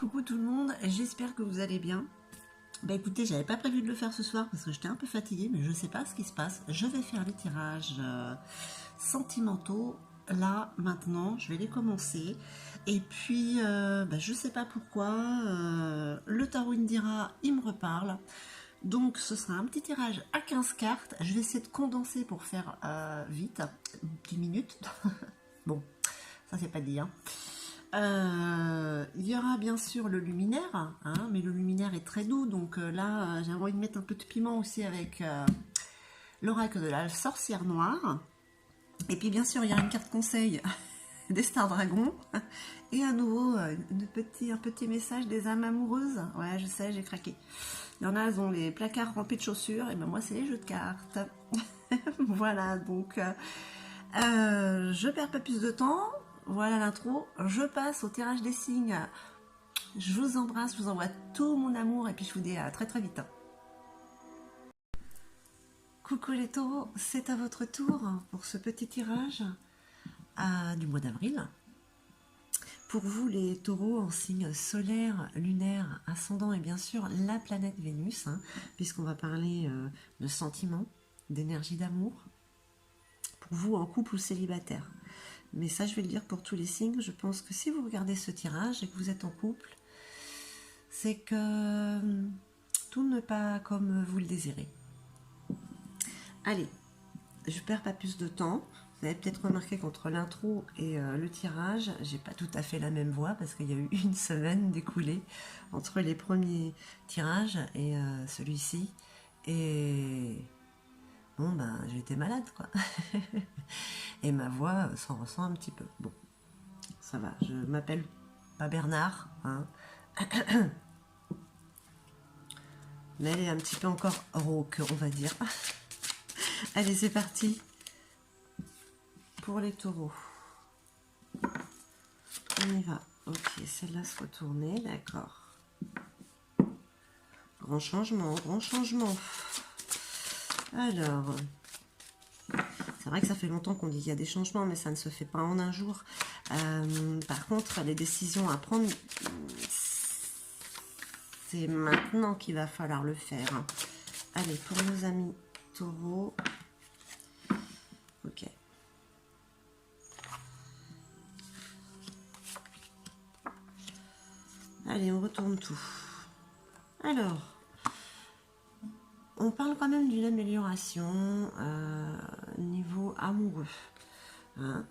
Coucou tout le monde, j'espère que vous allez bien. Bah écoutez, j'avais pas prévu de le faire ce soir parce que j'étais un peu fatiguée, mais je sais pas ce qui se passe. Je vais faire les tirages sentimentaux. Là, maintenant, je vais les commencer. Et puis, je sais pas pourquoi, le tarot Indira, il me reparle. Donc, ce sera un petit tirage à 15 cartes. Je vais essayer de condenser pour faire vite, 10 minutes. Bon, ça c'est pas dit, hein. Il y aura bien sûr le luminaire, hein, mais le luminaire est très doux, donc là j'ai envie de mettre un peu de piment aussi avec l'oracle de la sorcière noire. Et puis bien sûr il y aura une carte conseil des Stars Dragons et à nouveau un petit message des âmes amoureuses. Ouais, je sais, j'ai craqué. Il y en a, elles ont les placards remplis de chaussures, et ben moi c'est les jeux de cartes. Voilà, donc je perds pas plus de temps. Voilà l'intro, je passe au tirage des signes. Je vous embrasse, je vous envoie tout mon amour et puis je vous dis à très très vite. Coucou les taureaux, c'est à votre tour pour ce petit tirage du mois d'avril. Pour vous les taureaux en signe solaire, lunaire, ascendant et bien sûr la planète Vénus, hein, puisqu'on va parler de sentiments, d'énergie d'amour. Pour vous en couple ou célibataire. Mais ça, je vais le dire pour tous les signes. Je pense que si vous regardez ce tirage et que vous êtes en couple, c'est que tout n'est pas comme vous le désirez. Allez, je perds pas plus de temps. Vous avez peut-être remarqué qu'entre l'intro et le tirage, j'ai pas tout à fait la même voix parce qu'il y a eu une semaine d'écoulée entre les premiers tirages et celui-ci. Et bon, j'étais malade, quoi. Et ma voix s'en ressent un petit peu. Bon, ça va, je m'appelle pas Bernard, hein. Mais elle est un petit peu encore rauque, on va dire. Allez, c'est parti pour les taureaux. On y va. Ok, celle-là se retourner, d'accord. Grand changement, grand changement. Alors, c'est vrai que ça fait longtemps qu'on dit qu'il y a des changements, mais ça ne se fait pas en un jour. Par contre, les décisions à prendre, c'est maintenant qu'il va falloir le faire. Allez, pour nos amis taureaux. Ok. Allez, on retourne tout. Alors, on parle quand même d'une amélioration niveau amoureux. Hein,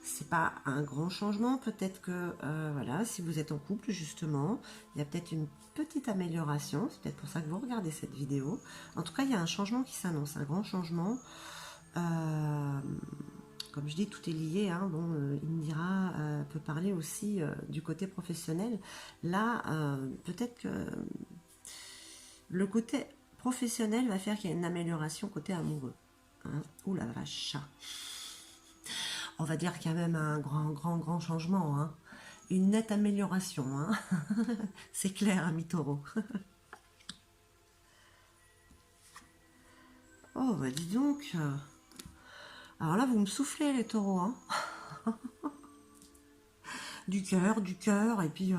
c'est pas un grand changement, peut-être que voilà, si vous êtes en couple justement, il y a peut-être une petite amélioration, c'est peut-être pour ça que vous regardez cette vidéo. En tout cas, il y a un changement qui s'annonce, un grand changement. Comme je dis, tout est lié, hein. Bon, Indira peut parler aussi du côté professionnel. Là, peut-être que le côté professionnel va faire qu'il y a une amélioration côté amoureux. Hein. Ouh la vache! On va dire qu'il y a même un grand changement, hein. Une nette amélioration, hein. C'est clair, ami taureau. Oh, bah dis donc. Alors là, vous me soufflez, les taureaux, hein. Du cœur, et puis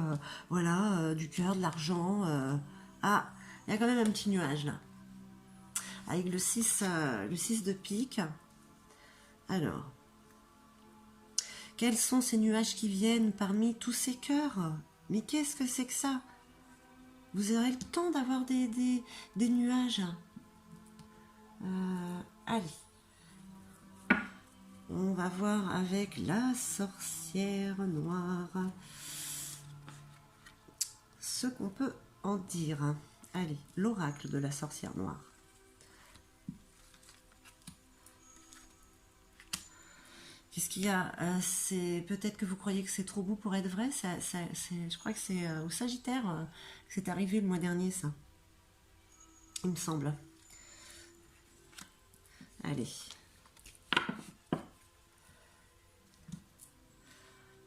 voilà, du cœur, de l'argent. Ah, il y a quand même un petit nuage, là. Avec le 6 de pique. Alors, quels sont ces nuages qui viennent parmi tous ces cœurs? Mais qu'est-ce que c'est que ça? Vous aurez le temps d'avoir des nuages. Allez. On va voir avec la sorcière noire ce qu'on peut en dire. Allez, l'oracle de la sorcière noire. Qu'est-ce qu'il y a? C'est peut-être que vous croyez que c'est trop beau pour être vrai. Je crois que c'est au Sagittaire que c'est arrivé le mois dernier, ça. Il me semble. Allez.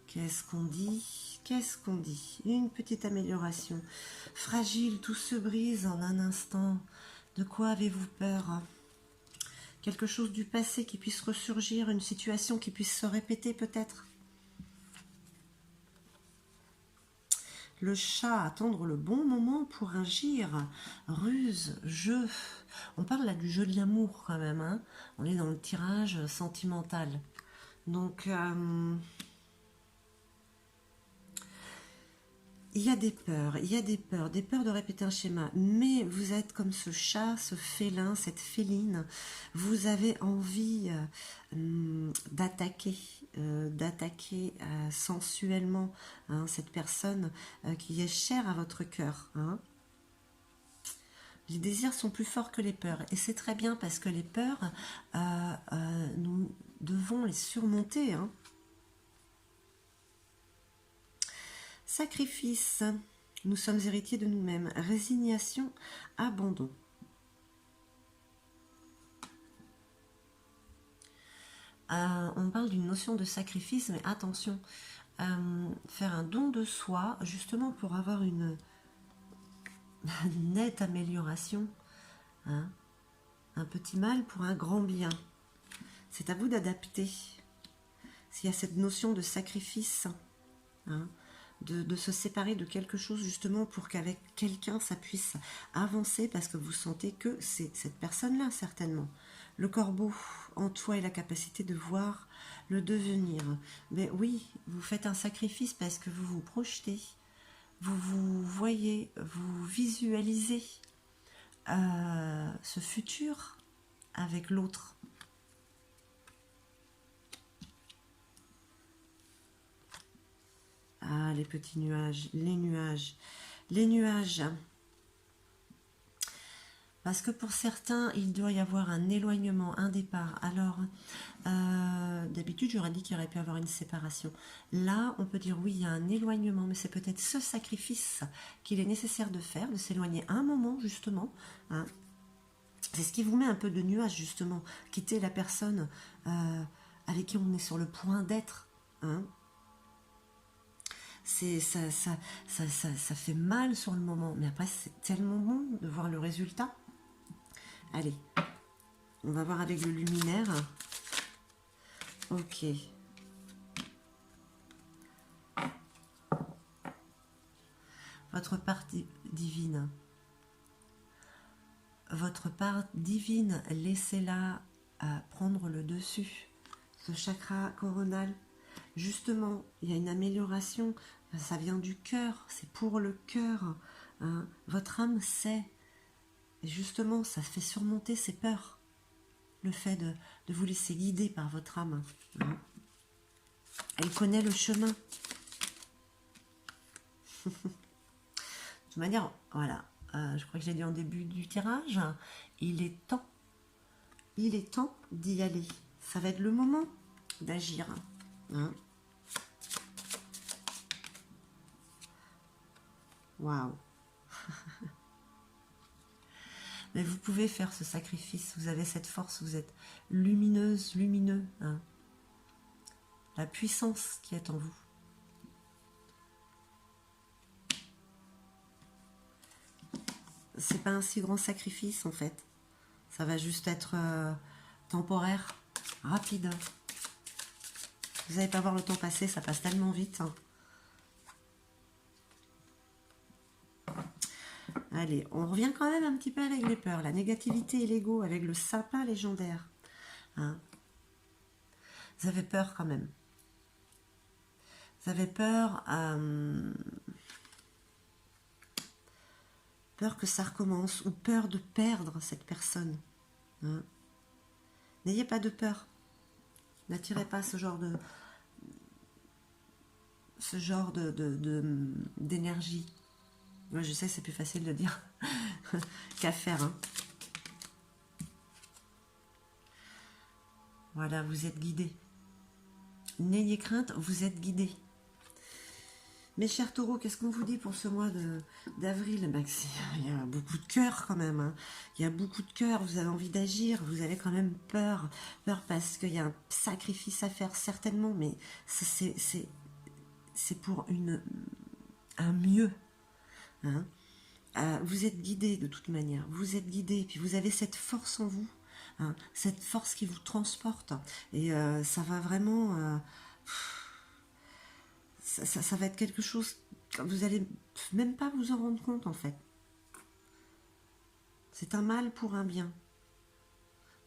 Qu'est-ce qu'on dit? Qu'est-ce qu'on dit? Une petite amélioration. Fragile, tout se brise en un instant. De quoi avez-vous peur? Quelque chose du passé qui puisse ressurgir, une situation qui puisse se répéter peut-être. Le chat, attendre le bon moment pour agir. Ruse, jeu. On parle là du jeu de l'amour quand même. Hein. On est dans le tirage sentimental. Donc, il y a des peurs, des peurs de répéter un schéma. Mais vous êtes comme ce chat, ce félin, cette féline. Vous avez envie d'attaquer sensuellement hein, cette personne qui est chère à votre cœur. Hein. Les désirs sont plus forts que les peurs. Et c'est très bien parce que les peurs, nous devons les surmonter. Hein. Sacrifice. Nous sommes héritiers de nous-mêmes. Résignation, abandon. On parle d'une notion de sacrifice, mais attention, faire un don de soi, justement pour avoir une nette amélioration. Hein. Un petit mal pour un grand bien. C'est à vous d'adapter. S'il y a cette notion de sacrifice, hein, de se séparer de quelque chose justement pour qu'avec quelqu'un ça puisse avancer parce que vous sentez que c'est cette personne-là certainement. Le corbeau en toi est la capacité de voir le devenir. Mais oui, vous faites un sacrifice parce que vous vous projetez, vous vous voyez, vous visualisez ce futur avec l'autre. Ah, les petits nuages, les nuages, les nuages. Parce que pour certains, il doit y avoir un éloignement, un départ. Alors, d'habitude, j'aurais dit qu'il aurait pu y avoir une séparation. Là, on peut dire oui, il y a un éloignement, mais c'est peut-être ce sacrifice qu'il est nécessaire de faire, de s'éloigner un moment, justement. Hein. C'est ce qui vous met un peu de nuages, justement. Quitter la personne avec qui on est sur le point d'être. Hein. Ça fait mal sur le moment, mais après c'est tellement bon de voir le résultat. Allez, on va voir avec le luminaire. Ok. Votre part divine. Votre part divine, laissez-la prendre le dessus. Ce chakra coronal. Justement, il y a une amélioration, ça vient du cœur, c'est pour le cœur. Hein. Votre âme sait, et justement, ça fait surmonter ses peurs. Le fait de vous laisser guider par votre âme. Hein. Elle connaît le chemin. De toute manière, voilà, je crois que j'ai dit en début du tirage, il est temps d'y aller. Ça va être le moment d'agir. Hein. Waouh. Mais vous pouvez faire ce sacrifice, vous avez cette force, vous êtes lumineuse, lumineux. Hein. La puissance qui est en vous. C'est pas un si grand sacrifice en fait. Ça va juste être temporaire, rapide. Vous n'allez pas voir le temps passer, ça passe tellement vite. Hein. Allez, on revient quand même un petit peu avec les peurs. La négativité et l'ego, avec le sapin légendaire. Hein. Vous avez peur quand même. Vous avez peur, peur que ça recommence ou peur de perdre cette personne. Hein. N'ayez pas de peur. N'attirez pas ce genre d'énergie. Moi, je sais, c'est plus facile de dire qu'à faire. Hein. Voilà, vous êtes guidés. N'ayez crainte, vous êtes guidés. Mes chers taureaux, qu'est-ce qu'on vous dit pour ce mois d'avril? Ben, il y a beaucoup de cœur quand même. Hein. Il y a beaucoup de cœur, vous avez envie d'agir, vous avez quand même peur. Peur parce qu'il y a un sacrifice à faire, certainement, mais c'est pour un mieux. Hein. Vous êtes guidés de toute manière, vous êtes guidés, puis vous avez cette force en vous, hein, cette force qui vous transporte, et ça va vraiment, ça va être quelque chose, vous allez même pas vous en rendre compte en fait. C'est un mal pour un bien.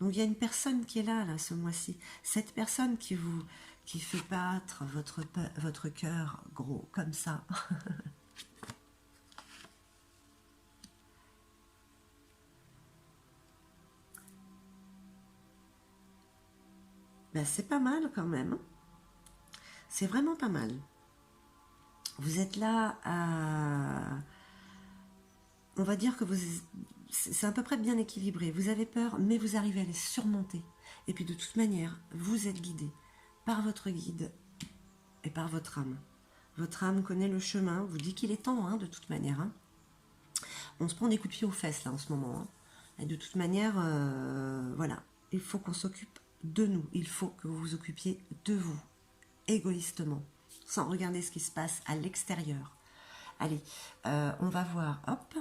Donc il y a une personne qui est là ce mois-ci. Cette personne qui fait battre votre cœur gros comme ça. Ben, c'est pas mal quand même. C'est vraiment pas mal. Vous êtes là à... On va dire que c'est à peu près bien équilibré. Vous avez peur, mais vous arrivez à les surmonter. Et puis de toute manière, vous êtes guidé par votre guide et par votre âme. Votre âme connaît le chemin, vous dit qu'il est temps, de toute manière. On se prend des coups de pied aux fesses là en ce moment. Et de toute manière, voilà, il faut qu'on s'occupe de nous. Il faut que vous vous occupiez de vous, égoïstement, sans regarder ce qui se passe à l'extérieur. Allez, on va voir, hop,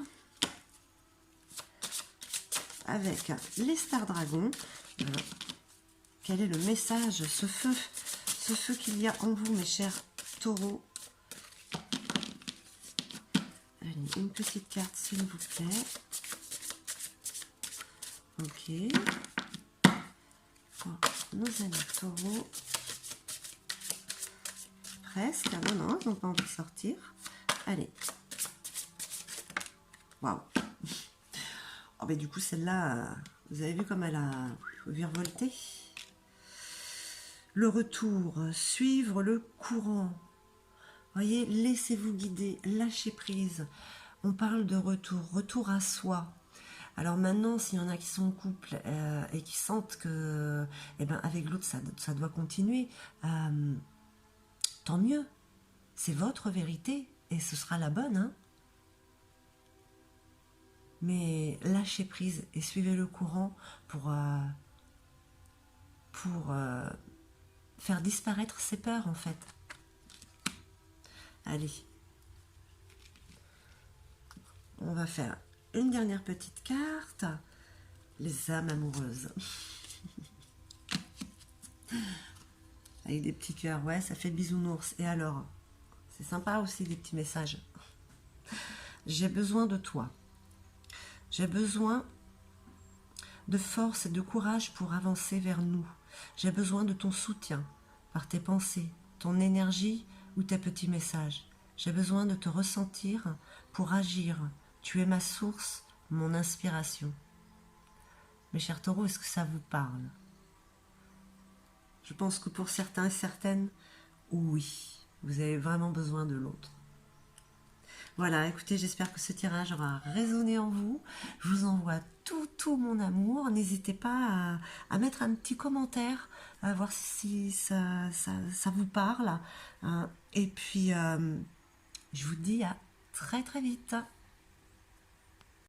avec les stars dragons, quel est le message, ce feu qu'il y a en vous, mes chers taureaux. Allez, une petite carte, s'il vous plaît. Ok. Pour nos amis taureaux. Presque. Non, ils n'ont pas envie de sortir. Allez. Waouh. Oh, mais du coup, celle-là, vous avez vu comme elle a virevolté. Le retour, suivre le courant. Voyez, laissez-vous guider, lâchez prise. On parle de retour à soi. Alors maintenant, s'il y en a qui sont en couple et qui sentent que, avec l'autre, ça doit continuer, tant mieux. C'est votre vérité et ce sera la bonne. Mais lâchez prise et suivez le courant pour faire disparaître ces peurs, en fait. Allez. On va faire une dernière petite carte. Les âmes amoureuses. Avec des petits cœurs. Ouais, ça fait bisounours. Et alors, c'est sympa aussi, des petits messages. J'ai besoin de toi. J'ai besoin de force et de courage pour avancer vers nous. J'ai besoin de ton soutien par tes pensées, ton énergie ou tes petits messages. J'ai besoin de te ressentir pour agir. Tu es ma source, mon inspiration. Mes chers taureaux, est-ce que ça vous parle? Je pense que pour certains et certaines, oui, vous avez vraiment besoin de l'autre. Voilà, écoutez, j'espère que ce tirage aura résonné en vous. Je vous envoie tout mon amour. N'hésitez pas à mettre un petit commentaire, à voir si ça vous parle. Et puis, je vous dis à très vite.